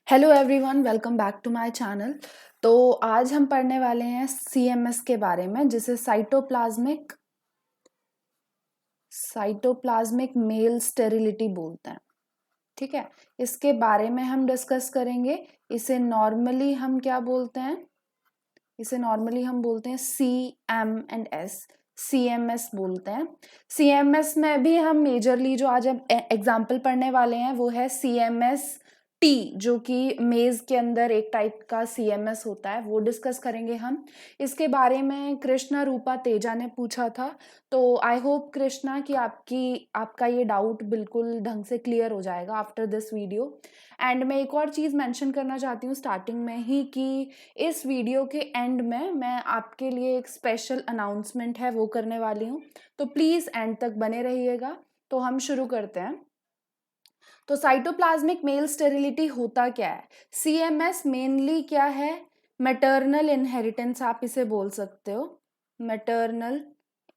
Hello everyone, welcome back to my channel. तो आज हम पढ़ने वाले हैं सीएमएस के बारे में, जिसे साइटोप्लाज्मिक मेल स्टेरिलिटी बोलते हैं। ठीक है, इसके बारे में हम डिस्कस करेंगे। इसे नॉर्मली हम क्या बोलते हैं? इसे नॉर्मली हम बोलते हैं CM&S, CMS बोलते हैं। CMS में भी हम मेजरली जो आज हम एग्जाम्पल पढ़ने वाले हैं वो है CMS-T, जो कि मेज के अंदर एक टाइप का CMS होता है, वो डिस्कस करेंगे हम। इसके बारे में कृष्णा रूपा तेजा ने पूछा था, तो आई होप कृष्णा कि आपका ये डाउट बिल्कुल ढंग से क्लियर हो जाएगा आफ्टर दिस वीडियो। एंड मैं एक और चीज़ मेंशन करना चाहती हूँ स्टार्टिंग में ही कि इस वीडियो के एंड में मैं आपके लिए एक स्पेशल अनाउंसमेंट है वो करने वाली हूँ, तो प्लीज़ एंड तक बने रहिएगा। तो हम शुरू करते हैं। तो साइटोप्लाज्मिक मेल स्टेरिलिटी होता क्या है? सीएमएस मेनली क्या है? मैटरनल इनहेरिटेंस आप इसे बोल सकते हो, मैटरनल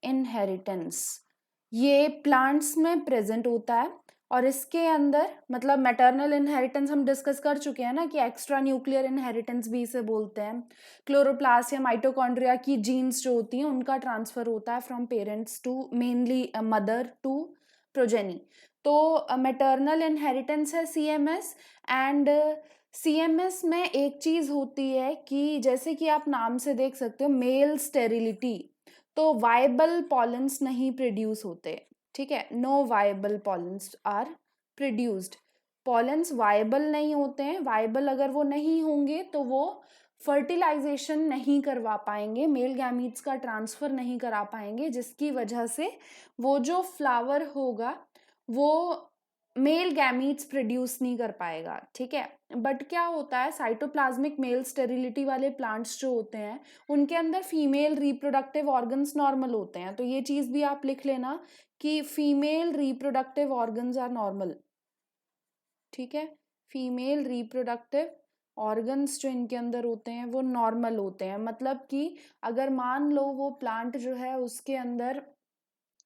इनहेरिटेंस। ये प्लांट्स में प्रेजेंट होता है और इसके अंदर मतलब मैटरनल इनहेरिटेंस हम डिस्कस कर चुके हैं ना कि एक्स्ट्रा न्यूक्लियर इनहेरिटेंस भी इसे बोलते हैं। क्लोरोप्लास्ट या माइटोकॉन्ड्रिया की जीन्स जो होती हैं उनका ट्रांसफर होता है from parents to mainly mother to progeny. तो मैटरनल इनहेरिटेंस है सीएमएस। एंड सीएमएस में एक चीज होती है कि जैसे कि आप नाम से देख सकते हो, मेल स्टेरिलिटी, तो वायबल पॉलेंस नहीं प्रोड्यूस होते। ठीक है, no viable pollens are produced. Pollens viable नहीं होते हैं। वायबल अगर वो नहीं होंगे तो वो फर्टिलाइजेशन नहीं करवा पाएंगे, मेल गैमीट्स का ट्रांसफर नहीं करा पाएंगे, जिसकी वजह से वो जो फ्लावर होगा वो मेल गैमीट्स प्रोड्यूस नहीं कर पाएगा। ठीक है, बट क्या होता है, साइटोप्लाज्मिक मेल स्टेरिलिटी वाले प्लांट्स जो होते हैं उनके अंदर फीमेल रिप्रोडक्टिव ऑर्गन्स नॉर्मल होते हैं। तो ये चीज भी आप लिख लेना कि female reproductive organs are normal. ठीक है, फीमेल रिप्रोडक्टिव ऑर्गन्स जो इनके अंदर होते हैं वो नॉर्मल होते हैं। मतलब कि अगर मान लो वो प्लांट जो है उसके अंदर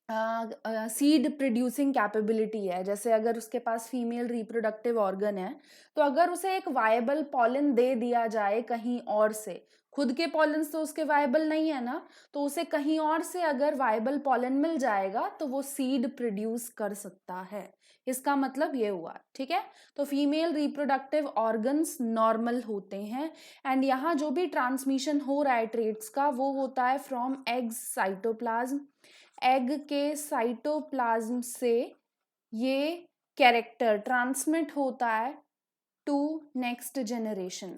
सीड प्रोड्यूसिंग कैपेबिलिटी है, जैसे अगर उसके पास फीमेल रिप्रोडक्टिव ऑर्गन है, तो अगर उसे एक वायबल पॉलन दे दिया जाए कहीं और से, खुद के पॉलन तो उसके वायबल नहीं है ना, तो उसे कहीं और से अगर वायबल पॉलन मिल जाएगा तो वो सीड प्रोड्यूस कर सकता है। इसका मतलब ये हुआ। ठीक है, तो फीमेल रिप्रोडक्टिव ऑर्गन्स नॉर्मल होते हैं। एंड यहाँ जो भी ट्रांसमिशन हो रहा है ट्रेट्स का वो होता है फ्रॉम एग्स साइटोप्लाज्म। एग के साइटोप्लाज्म से ये कैरेक्टर ट्रांसमिट होता है टू नेक्स्ट जेनरेशन।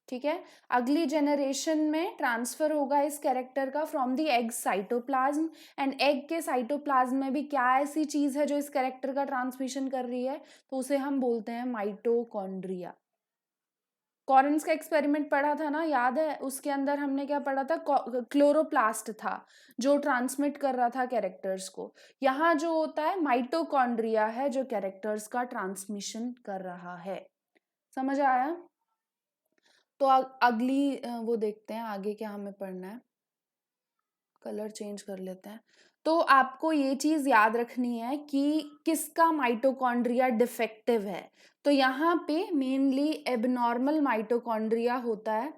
ठीक है, अगली जेनरेशन में ट्रांसफर होगा इस कैरेक्टर का from the egg cytoplasm. And egg के साइटोप्लाज्म में भी क्या ऐसी चीज है जो इस कैरेक्टर का ट्रांसमिशन कर रही है, तो उसे हम बोलते हैं माइटोकॉन्ड्रिया। कॉरेंस का एक्सपेरिमेंट पढ़ा था ना, याद है? उसके अंदर हमने क्या पढ़ा था? क्लोरोप्लास्ट था जो ट्रांसमिट कर रहा था कैरेक्टर्स को। यहाँ जो होता है माइटोकॉन्ड्रिया है जो कैरेक्टर्स का ट्रांसमिशन कर रहा है। समझ आया? तो अगली वो देखते हैं आगे क्या हमें पढ़ना है। कलर चेंज कर लेते हैं। तो आपको ये चीज याद रखनी है कि किसका माइटोकॉन्ड्रिया डिफेक्टिव है। तो यहाँ पे मेनली एबनॉर्मल माइटोकॉन्ड्रिया होता है।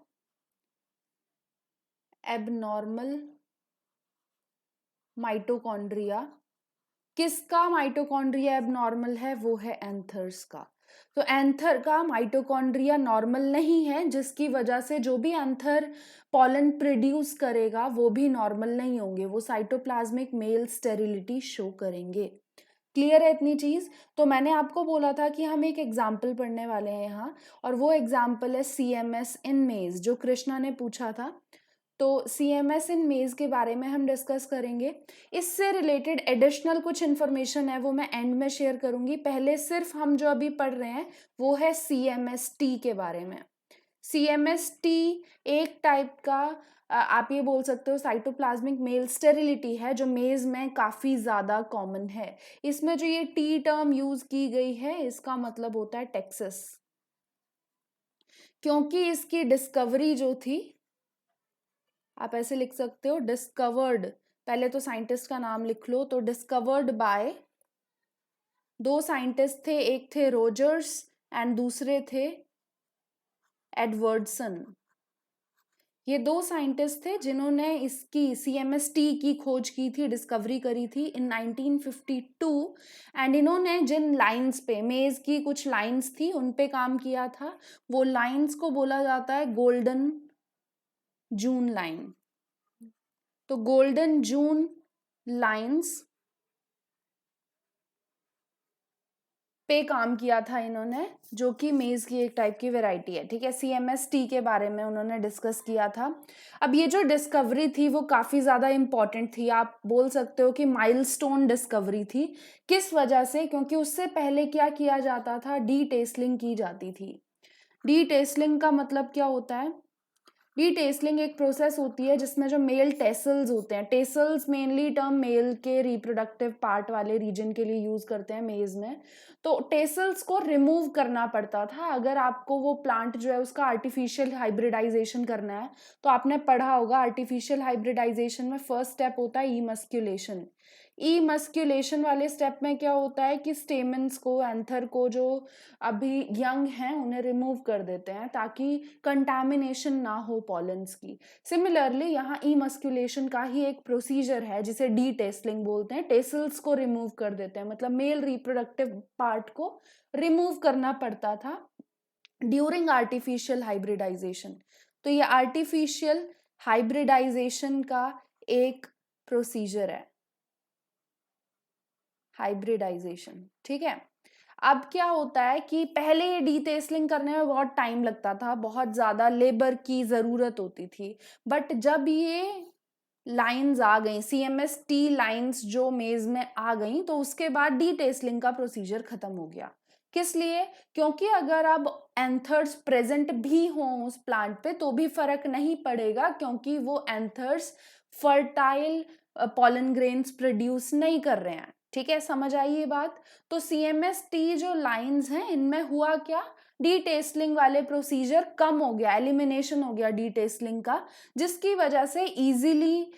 एबनॉर्मल माइटोकॉन्ड्रिया, किसका माइटोकॉन्ड्रिया एबनॉर्मल है? वो है एंथर्स का। तो एंथर का माइटोकॉन्ड्रिया नॉर्मल नहीं है, जिसकी वजह से जो भी एंथर पॉलन प्रोड्यूस करेगा वो भी नॉर्मल नहीं होंगे, वो साइटोप्लाज्मिक मेल स्टेरिलिटी शो करेंगे। क्लियर है इतनी चीज? तो मैंने आपको बोला था कि हम एक एग्जाम्पल पढ़ने वाले हैं यहाँ, और वो एग्जाम्पल है सीएमएस इन मेज, जो कृष्णा ने पूछा था। तो सीएमएस इन मेज के बारे में हम डिस्कस करेंगे। इससे रिलेटेड एडिशनल कुछ इन्फॉर्मेशन है वो मैं एंड में शेयर करूंगी। पहले सिर्फ हम जो अभी पढ़ रहे हैं वो है सीएमएस-T के बारे में। सीएमएस-T एक टाइप का आप ये बोल सकते हो साइटोप्लाज्मिक मेल स्टेरिलिटी है, जो मेज में काफी ज्यादा कॉमन है। इसमें जो ये टी टर्म यूज की गई है इसका मतलब होता है टेक्सास, क्योंकि इसकी डिस्कवरी जो थी, आप ऐसे लिख सकते हो डिस्कवर्ड, पहले तो साइंटिस्ट का नाम लिख लो, तो डिस्कवर्ड बाय दो साइंटिस्ट थे, एक थे रोजर्स एंड दूसरे थे एडवर्डसन। ये दो साइंटिस्ट थे जिन्होंने इसकी CMST की खोज की थी, डिस्कवरी करी थी इन 1952। एंड इन्होंने जिन लाइंस पे, मेज की कुछ लाइंस थी उन पे काम किया था, वो लाइंस को बोला जाता है गोल्डन जून लाइन। तो गोल्डन जून लाइंस पे काम किया था इन्होंने, जो कि मेज की एक टाइप की वैरायटी है, ठीक है। CMST के बारे में उन्होंने डिस्कस किया था। अब ये जो डिस्कवरी थी वो काफी ज्यादा इंपॉर्टेंट थी, आप बोल सकते हो कि माइलस्टोन डिस्कवरी थी। किस वजह से? क्योंकि उससे पहले क्या किया जाता था, डी टेस्लिंग की जाती थी। डी टेस्लिंग का मतलब क्या होता है? डी टेसलिंग एक प्रोसेस होती है जिसमें जो मेल टेसल्स होते हैं, टेसल्स मेनली टर्म मेल के रिप्रोडक्टिव पार्ट वाले रीजन के लिए यूज करते हैं मेज में। तो टेसल्स को रिमूव करना पड़ता था अगर आपको वो प्लांट जो है उसका आर्टिफिशियल हाइब्रिडाइजेशन करना है। तो आपने पढ़ा होगा आर्टिफिशियल हाइब्रिडाइजेशन में फर्स्ट स्टेप होता है ईमस्क्यूलेशन। ईमस्क्यूलेशन वाले स्टेप में क्या होता है कि स्टेमन्स को, एंथर को, जो अभी यंग हैं उन्हें रिमूव कर देते हैं ताकि कंटामिनेशन ना हो पॉलेंस की। सिमिलरली यहाँ ईमस्क्यूलेशन का ही एक प्रोसीजर है जिसे डी टेसलिंग बोलते हैं। टेसल्स को रिमूव कर देते हैं, मतलब मेल रिप्रोडक्टिव पार्ट को रिमूव करना पड़ता था ड्यूरिंग आर्टिफिशियल हाइब्रिडाइजेशन। तो ये आर्टिफिशियल हाइब्रिडाइजेशन का एक प्रोसीजर है, हाइब्रिडाइजेशन, ठीक है। अब क्या होता है कि पहले ये डीटेसलिंग करने में बहुत टाइम लगता था, बहुत ज्यादा लेबर की जरूरत होती थी। बट जब ये लाइंस आ गई, CMST लाइंस जो मेज में आ गई, तो उसके बाद डीटेसलिंग का प्रोसीजर खत्म हो गया। किस लिए? क्योंकि अगर अब एंथर्स प्रेजेंट भी हों उस प्लांट पे तो भी फर्क नहीं पड़ेगा, क्योंकि वो anthers fertile pollen grains produce नहीं कर रहे हैं, ठीक है। समझ आई ये बात? तो CMST जो लाइंस हैं इनमें हुआ क्या, डीटेसलिंग वाले प्रोसीजर कम हो गया, एलिमिनेशन हो गया डीटेसलिंग का, जिसकी वजह से इजीली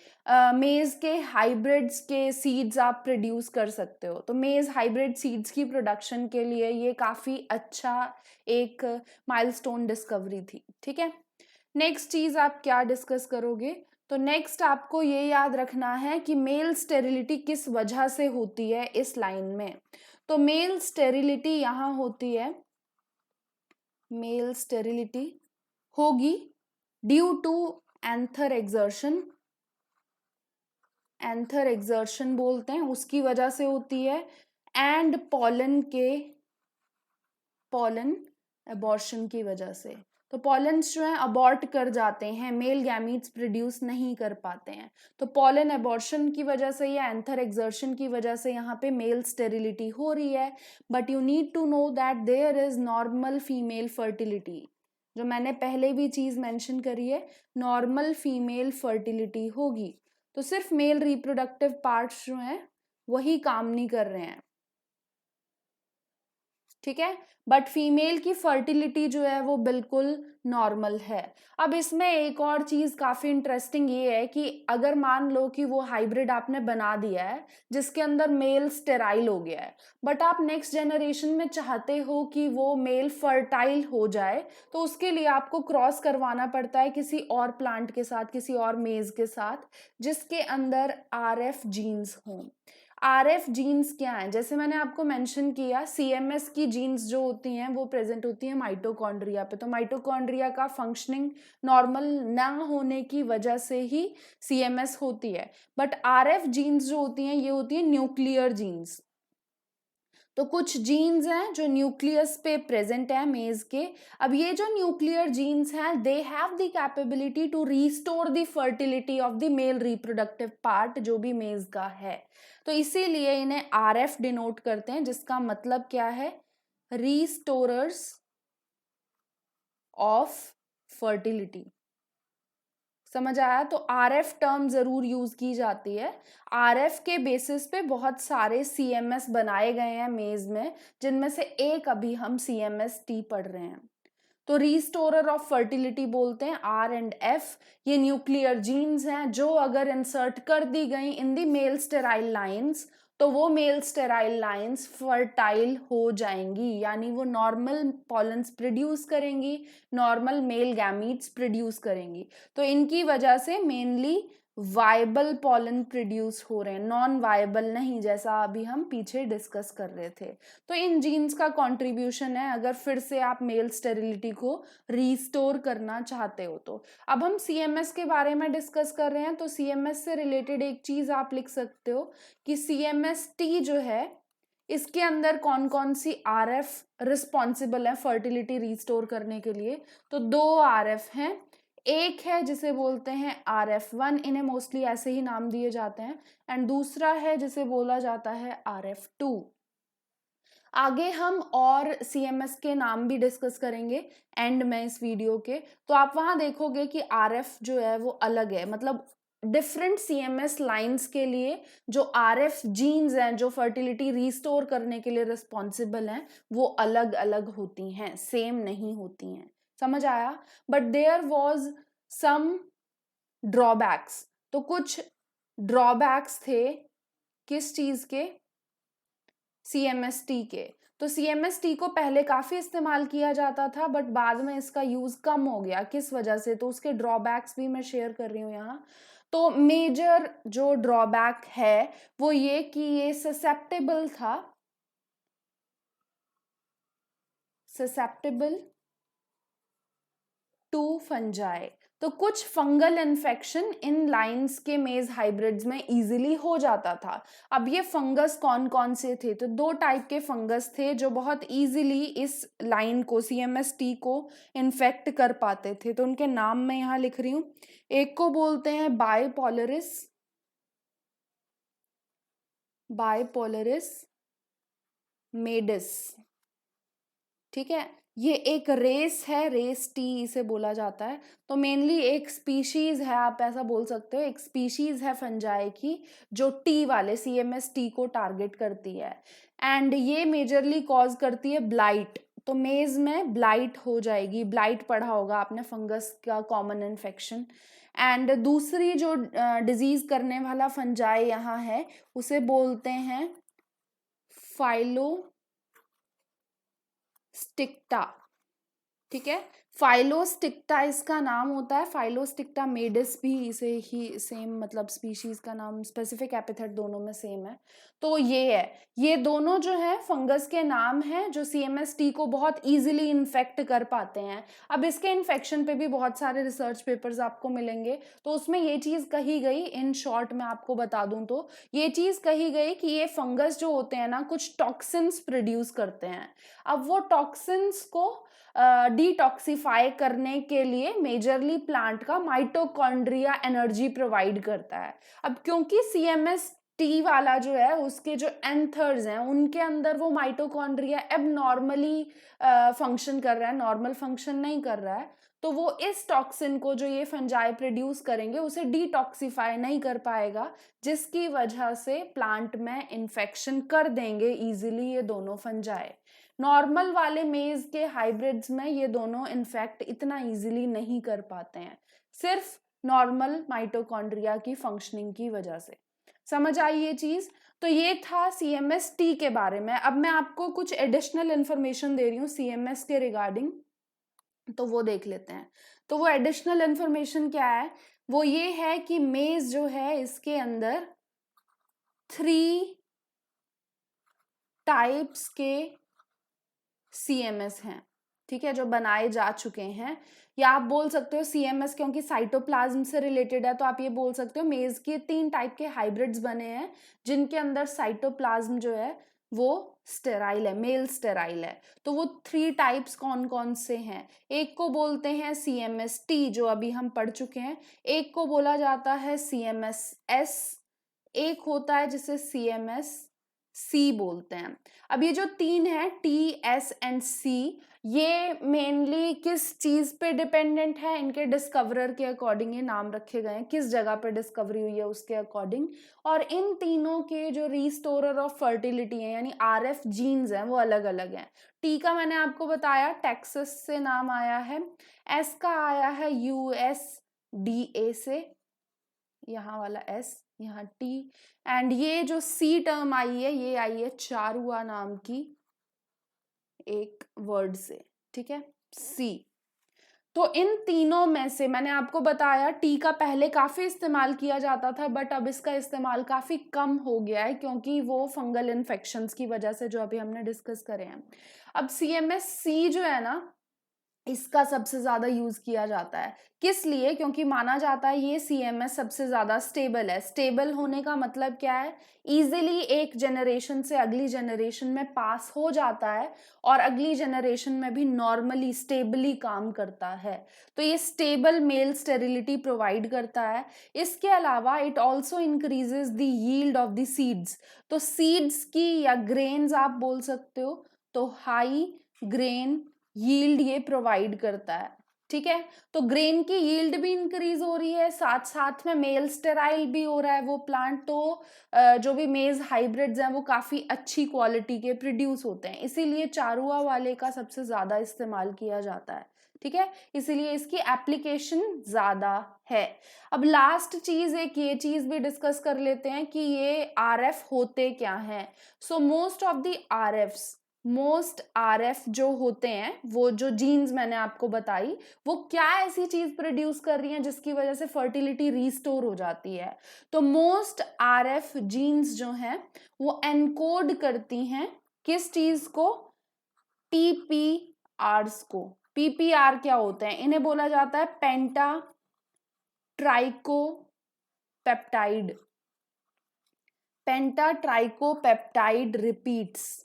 मेज के हाइब्रिड्स के सीड्स आप प्रोड्यूस कर सकते हो। तो मेज हाइब्रिड सीड्स की प्रोडक्शन के लिए ये काफी अच्छा एक माइलस्टोन डिस्कवरी थी, ठीक है। नेक्स्ट चीज आप क्या डिस्कस करोगे? तो नेक्स्ट आपको ये याद रखना है कि मेल स्टेरिलिटी किस वजह से होती है इस लाइन में। तो मेल स्टेरिलिटी यहां होती है, मेल स्टेरिलिटी होगी due to anther exertion. Anther exertion बोलते हैं, उसकी वजह से होती है। एंड पॉलन अबॉर्शन की वजह से। तो पॉलेंस जो है अबॉर्ट कर जाते हैं, मेल गैमीट्स प्रोड्यूस नहीं कर पाते हैं। तो पॉलन अबॉर्शन की वजह से या एंथर एक्सर्शन की वजह से यहाँ पे मेल स्टेरिलिटी हो रही है। But you need to know that there is normal female fertility, जो मैंने पहले भी चीज मेंशन करी है, नॉर्मल फीमेल फर्टिलिटी होगी। तो सिर्फ मेल रिप्रोडक्टिव पार्ट्स जो हैं वही काम नहीं कर रहे हैं, ठीक है। बट फीमेल की फर्टिलिटी जो है वो बिल्कुल नॉर्मल है। अब इसमें एक और चीज काफी इंटरेस्टिंग ये है कि अगर मान लो कि वो हाइब्रिड आपने बना दिया है जिसके अंदर मेल स्टेराइल हो गया है, बट आप नेक्स्ट जनरेशन में चाहते हो कि वो मेल फर्टाइल हो जाए, तो उसके लिए आपको क्रॉस करवाना पड़ता है किसी और प्लांट के साथ, किसी और मेज के साथ जिसके अंदर RF जीन्स हों। RF जीन्स क्या है? जैसे मैंने आपको मेंशन किया, CMS की जीन्स जो होती हैं वो प्रेजेंट होती है माइटोकॉन्ड्रिया पे। तो माइटोकॉन्ड्रिया का फंक्शनिंग नॉर्मल ना होने की वजह से ही CMS होती है। बट RF जीन्स जो होती हैं ये होती है न्यूक्लियर जीन्स। तो कुछ जीन्स हैं जो न्यूक्लियस पे प्रेजेंट है मेज के। अब ये जो न्यूक्लियर जीन्स हैं they have the capability to restore the fertility of the male reproductive part जो भी मेज का है। तो इसीलिए इन्हें RF डिनोट करते हैं, जिसका मतलब क्या है, रीस्टोरर्स ऑफ फर्टिलिटी। समझ आया? तो RF टर्म जरूर यूज की जाती है। RF के बेसिस पे बहुत सारे CMS बनाए गए हैं मेज में, जिनमें से एक अभी हम CMST पढ़ रहे हैं। तो रीस्टोरर ऑफ फर्टिलिटी बोलते हैं R एंड F। ये न्यूक्लियर जीन्स हैं जो अगर इंसर्ट कर दी गई इन दी मेल स्टेराइल लाइंस तो वो मेल स्टेराइल लाइंस फर्टाइल हो जाएंगी, यानी वो नॉर्मल पॉलन्स प्रोड्यूस करेंगी, नॉर्मल मेल गैमीट्स प्रोड्यूस करेंगी। तो इनकी वजह से मेनली वायबल पॉलन प्रोड्यूस हो रहे हैं, नॉन वायबल नहीं, जैसा अभी हम पीछे डिस्कस कर रहे थे। तो इन जीन्स का कंट्रीब्यूशन है अगर फिर से आप मेल स्टेरिलिटी को रीस्टोर करना चाहते हो तो। अब हम सीएमएस के बारे में डिस्कस कर रहे हैं, तो सीएमएस से रिलेटेड एक चीज आप लिख सकते हो कि सीएमएस-टी जो है इसके अंदर कौन कौन सी आरएफ रिस्पॉन्सिबल है फर्टिलिटी रिस्टोर करने के लिए। तो 2 आरएफ हैं, एक है जिसे बोलते हैं RF1, इन्हें मोस्टली ऐसे ही नाम दिए जाते हैं, एंड दूसरा है जिसे बोला जाता है RF2। आगे हम और सीएमएस के नाम भी डिस्कस करेंगे एंड में इस वीडियो के, तो आप वहां देखोगे कि आरएफ जो है वो अलग है, मतलब डिफरेंट सीएमएस लाइंस के लिए जो आरएफ जीन्स हैं जो फर्टिलिटी रिस्टोर करने के लिए रिस्पॉन्सिबल हैं वो अलग अलग होती हैं, सेम नहीं होती हैं। समझ आया? But there was some drawbacks, तो कुछ ड्रॉबैक्स थे किस चीज के? सीएमएस-टी के। तो सीएमएस-टी को पहले काफी इस्तेमाल किया जाता था बट बाद में इसका यूज कम हो गया, किस वजह से? तो उसके ड्रॉबैक्स भी मैं शेयर कर रही हूँ यहाँ। तो मेजर जो ड्रॉबैक है वो ये कि ये ससेप्टेबल था, ससेप्टेबल टू फंजाई। तो कुछ फंगल इन्फेक्शन इन लाइंस के मेज हाइब्रिड्स में इजीली हो जाता था। अब ये फंगस कौन कौन से थे? तो 2 टाइप के फंगस थे जो बहुत इजीली इस लाइन को, सीएमएस-टी को इन्फेक्ट कर पाते थे। तो उनके नाम मैं यहाँ लिख रही हूँ। एक को बोलते हैं बाइपोलरिस, बाइपोलरिस मेडिस, ठीक है। ये एक रेस है, रेस टी इसे बोला जाता है। तो मेनली एक स्पीशीज है, आप ऐसा बोल सकते हो, एक स्पीशीज है फंजाई की जो टी वाले सीएमएस-टी को टारगेट करती है, एंड ये मेजरली कॉज करती है ब्लाइट। तो मेज में ब्लाइट हो जाएगी, ब्लाइट पढ़ा होगा आपने, फंगस का कॉमन इन्फेक्शन। एंड दूसरी जो डिजीज करने वाला फंजाई यहाँ है उसे बोलते हैं फाइलोस्टिक्टा, ठीक है। फाइलोस्टिक्टा इसका नाम होता है, फाइलोस्टिक्टा मेडिस भी इसे ही सेम, मतलब स्पीशीज का नाम, स्पेसिफिक एपिथेट दोनों में सेम है। तो ये है, ये दोनों जो है फंगस के नाम हैं जो सीएमएस-टी को बहुत इजीली इन्फेक्ट कर पाते हैं। अब इसके इन्फेक्शन पे भी बहुत सारे रिसर्च पेपर्स आपको मिलेंगे, तो उसमें ये चीज कही गई, इन शॉर्ट में आपको बता दूं तो ये चीज कही गई कि ये फंगस जो होते हैं ना कुछ टॉक्सिन्स प्रोड्यूस करते हैं। अब वो टॉक्सिन्स को डिटॉक्सिफाई करने के लिए मेजरली प्लांट का माइटोकॉन्ड्रिया एनर्जी प्रोवाइड करता है। अब क्योंकि सीएमएस-टी वाला जो है उसके जो एंथर्स हैं उनके अंदर वो माइटोकॉन्ड्रिया एबनॉर्मली फंक्शन कर रहा है, नॉर्मल फंक्शन नहीं कर रहा है, तो वो इस टॉक्सिन को जो ये फंजाई प्रोड्यूस करेंगे उसे डिटॉक्सिफाई नहीं कर पाएगा, जिसकी वजह से प्लांट में इन्फेक्शन कर देंगे इजीली ये दोनों फंजाई। नॉर्मल वाले मेज के हाइब्रिड्स में ये दोनों इनफैक्ट इतना इजीली नहीं कर पाते हैं, सिर्फ नॉर्मल माइटोकॉन्ड्रिया की फंक्शनिंग की वजह से। समझ आई ये चीज? तो ये था सीएमएस-टी के बारे में। अब मैं आपको कुछ एडिशनल इंफॉर्मेशन दे रही हूँ सीएमएस के रिगार्डिंग, तो वो देख लेते हैं। तो वो एडिशनल इंफॉर्मेशन क्या है? वो ये है कि मेज जो है इसके अंदर 3 टाइप्स के सीएमएस हैं, ठीक है, जो बनाए जा चुके हैं। या आप बोल सकते हो सीएमएस क्योंकि साइटोप्लाज्म से रिलेटेड है तो आप ये बोल सकते हो मेज के 3 टाइप के हाइब्रिड्स बने हैं जिनके अंदर साइटोप्लाज्म जो है वो स्टेराइल है, मेल स्टेराइल है। तो वो 3 टाइप्स कौन कौन से हैं? एक को बोलते हैं सीएमएस-टी जो अभी हम पढ़ चुके हैं, एक को बोला जाता है सीएमएस-एस, एक होता है जिसे सीएमएस-सी बोलते हैं। अब ये जो 3 है टी, एस एंड सी, ये मेनली किस चीज पे डिपेंडेंट है? इनके डिस्कवरर के अकॉर्डिंग ये नाम रखे गए हैं, किस जगह पे डिस्कवरी हुई है उसके अकॉर्डिंग। और इन तीनों के जो रिस्टोरर ऑफ फर्टिलिटी है यानी आरएफ जीन्स हैं वो अलग अलग हैं। टी का मैंने आपको बताया टेक्सास से नाम आया है, एस का आया है यूएसडीए से, यहाँ वाला S, यहाँ T, एंड ये जो C टर्म आई है ये आई है चारुआ नाम की एक वर्ड से, ठीक है, C। तो इन तीनों में से मैंने आपको बताया टी का पहले काफी इस्तेमाल किया जाता था, बट अब इसका इस्तेमाल काफी कम हो गया है क्योंकि वो फंगल इन्फेक्शंस की वजह से, जो अभी हमने डिस्कस करे हैं। अब CMS-C जो है ना, इसका सबसे ज्यादा यूज किया जाता है। किस लिए? क्योंकि माना जाता है ये CMS सबसे ज्यादा स्टेबल है। स्टेबल होने का मतलब क्या है? इजीली एक जनरेशन से अगली जनरेशन में पास हो जाता है और अगली जनरेशन में भी नॉर्मली स्टेबली काम करता है। तो ये स्टेबल मेल स्टेरिलिटी प्रोवाइड करता है। इसके अलावा it also increases the yield of the seeds. तो सीड्स की या ग्रेन्स आप बोल सकते हो, तो हाई ग्रेन यील्ड ये प्रोवाइड करता है, ठीक है। तो ग्रेन की यील्ड भी इंक्रीज हो रही है, साथ साथ में मेल स्टेराइल भी हो रहा है वो प्लांट। तो जो भी मेज हाइब्रिड्स हैं वो काफी अच्छी क्वालिटी के प्रोड्यूस होते हैं, इसीलिए चारुआ वाले का सबसे ज्यादा इस्तेमाल किया जाता है, ठीक है। इसीलिए इसकी एप्लीकेशन ज्यादा है। अब लास्ट चीज एक ये चीज भी डिस्कस कर लेते हैं कि ये RF होते क्या हैं। सो मोस्ट RF जो होते हैं, वो जो जीन्स मैंने आपको बताई, वो क्या ऐसी चीज प्रोड्यूस कर रही हैं जिसकी वजह से फर्टिलिटी रिस्टोर हो जाती है। तो मोस्ट RF जीन्स जो हैं वो एनकोड करती हैं किस चीज को? PPRs को। PPR क्या होते हैं? इन्हें बोला जाता है पेंटा ट्राइकोपेप्टाइड। पेंटा ट्राइकोपेप्टाइड रिपीट्स,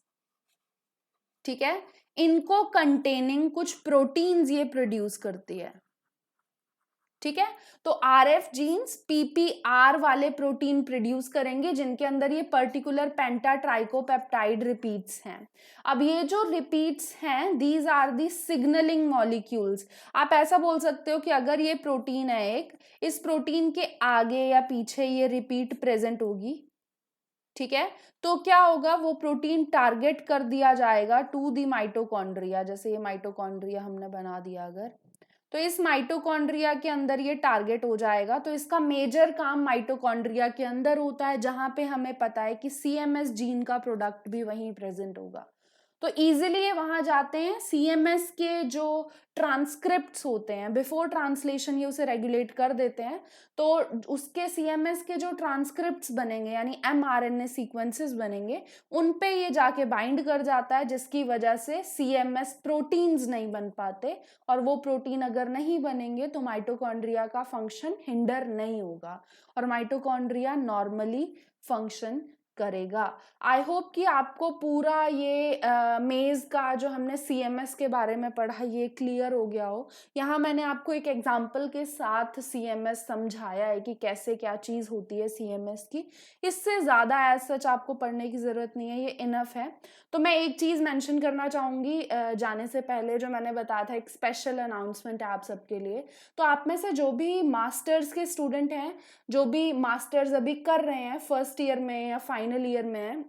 ठीक है। इनको कंटेनिंग कुछ प्रोटीन्स ये प्रोड्यूस करती है, ठीक है। तो RF जीन्स PPR वाले प्रोटीन प्रोड्यूस करेंगे जिनके अंदर ये पर्टिकुलर पेंटा ट्राइकोपेप्टाइड रिपीट्स हैं। अब ये जो रिपीट्स हैं, these are the signalling molecules. आप ऐसा बोल सकते हो कि अगर ये प्रोटीन है एक, इस प्रोटीन के आगे या पीछे ये रिपीट प्रेजेंट होगी, ठीक है। तो क्या होगा? वो प्रोटीन टारगेट कर दिया जाएगा टू दी माइटोकॉन्ड्रिया। जैसे ये माइटोकॉन्ड्रिया हमने बना दिया अगर, तो इस माइटोकॉन्ड्रिया के अंदर ये टारगेट हो जाएगा। तो इसका मेजर काम माइटोकॉन्ड्रिया के अंदर होता है, जहां पे हमें पता है कि CMS जीन का प्रोडक्ट भी वहीं प्रेजेंट होगा। तो इजीली ये वहां जाते हैं। CMS के जो ट्रांसक्रिप्ट्स होते हैं, बिफोर ट्रांसलेशन ये उसे रेगुलेट कर देते हैं। तो उसके CMS के जो ट्रांसक्रिप्ट्स बनेंगे, यानी mRNA सीक्वेंसेस बनेंगे, उन पे ये जाके बाइंड कर जाता है, जिसकी वजह से CMS प्रोटीन्स नहीं बन पाते। और वो प्रोटीन अगर नहीं बनेंगे तो माइटोकॉन्ड्रिया का फंक्शन हिंडर नहीं होगा और माइटोकॉन्ड्रिया नॉर्मली फंक्शन करेगा। आई होप कि आपको पूरा ये मेज का जो हमने CMS के बारे में पढ़ा ये क्लियर हो गया हो। यहाँ मैंने आपको एक एग्जांपल के साथ CMS समझाया है कि कैसे क्या चीज़ होती है CMS की। इससे ज़्यादा एज सच आपको पढ़ने की ज़रूरत नहीं है, ये इनफ है। तो मैं एक चीज़ मेंशन करना चाहूँगी जाने से पहले, जो मैंने बताया था, एक स्पेशल अनाउंसमेंट है आप सबके लिए। तो आप में से जो भी मास्टर्स के स्टूडेंट हैं, जो भी मास्टर्स अभी कर रहे हैं, फर्स्ट ईयर में या फाइनल ईयर में हैं,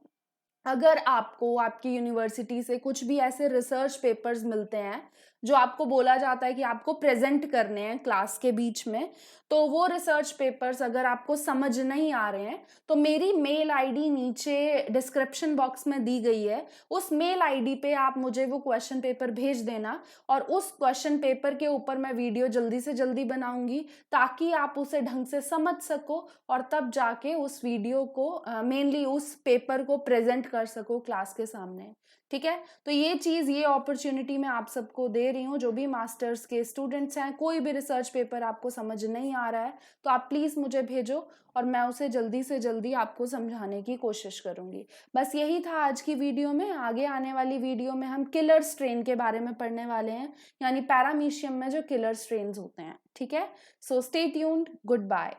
अगर आपको आपकी यूनिवर्सिटी से कुछ भी ऐसे रिसर्च पेपर्स मिलते हैं जो आपको बोला जाता है कि आपको प्रेजेंट करने हैं क्लास के बीच में, तो वो रिसर्च पेपर्स अगर आपको समझ नहीं आ रहे हैं तो मेरी मेल आईडी नीचे डिस्क्रिप्शन बॉक्स में दी गई है। उस मेल आईडी पे आप मुझे वो क्वेश्चन पेपर भेज देना और उस क्वेश्चन पेपर के ऊपर मैं वीडियो जल्दी से जल्दी बनाऊंगी ताकि आप उसे ढंग से समझ सको और तब जाके उस वीडियो को मेनली उस पेपर को प्रेजेंट कर सको क्लास के सामने, ठीक है। तो ये चीज़, ये अपॉर्चुनिटी मैं आप सबको दे रही हूँ। जो भी मास्टर्स के स्टूडेंट्स हैं, कोई भी रिसर्च पेपर आपको समझ नहीं आ रहा है तो आप प्लीज़ मुझे भेजो और मैं उसे जल्दी से जल्दी आपको समझाने की कोशिश करूँगी। बस यही था आज की वीडियो में। आगे आने वाली वीडियो में हम किलर स्ट्रेन के बारे में पढ़ने वाले हैं, यानी पैरामीशियम में जो किलर स्ट्रेन्स होते हैं, ठीक है। So stay tuned, good bye.